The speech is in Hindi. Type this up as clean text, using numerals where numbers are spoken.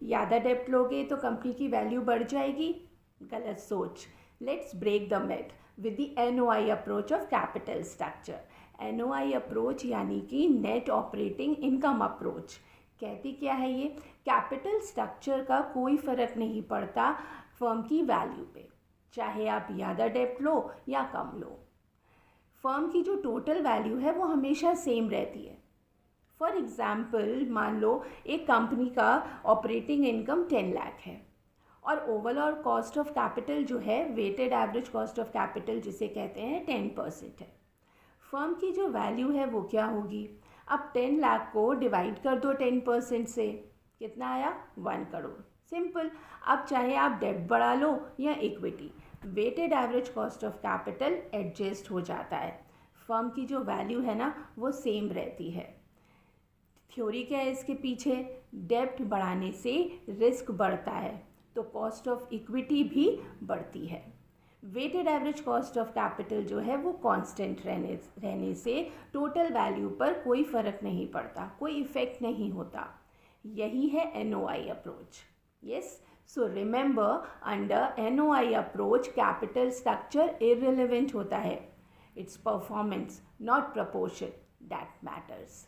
ज़्यादा डेप्ट लोगे तो कंपनी की वैल्यू बढ़ जाएगी, गलत सोच। Let's break the myth with the NOI approach of capital structure. NOI approach यानी कि नेट ऑपरेटिंग इनकम अप्रोच कहती क्या है ये, कैपिटल स्ट्रक्चर का कोई फ़र्क नहीं पड़ता फर्म की वैल्यू पे, चाहे आप ज़्यादा डेप्ट लो या कम लो, फर्म की जो टोटल वैल्यू है वो हमेशा सेम रहती है। फॉर एग्ज़ाम्पल मान लो एक कंपनी का ऑपरेटिंग इनकम 10 लाख है और ओवरऑल कॉस्ट ऑफ कैपिटल जो है, weighted average cost of capital जिसे कहते हैं, 10% है। फर्म की जो वैल्यू है वो क्या होगी, अब 10 लाख को डिवाइड कर दो 10% से, कितना आया, 1 करोड़। सिंपल। अब चाहे आप डेब्ट बढ़ा लो या equity, weighted average cost of capital adjust हो जाता है, फर्म की जो वैल्यू है ना वो सेम रहती है। थ्योरी क्या है इसके पीछे, डेब्ट बढ़ाने से रिस्क बढ़ता है तो कॉस्ट ऑफ इक्विटी भी बढ़ती है। Weighted average cost of capital जो है वो कांस्टेंट रहने से टोटल वैल्यू पर कोई फ़र्क नहीं पड़ता, कोई इफ़ेक्ट नहीं होता। यही है NOI approach. Yes, so remember, under NOI approach capital structure irrelevant होता है, it's performance not proportion that matters.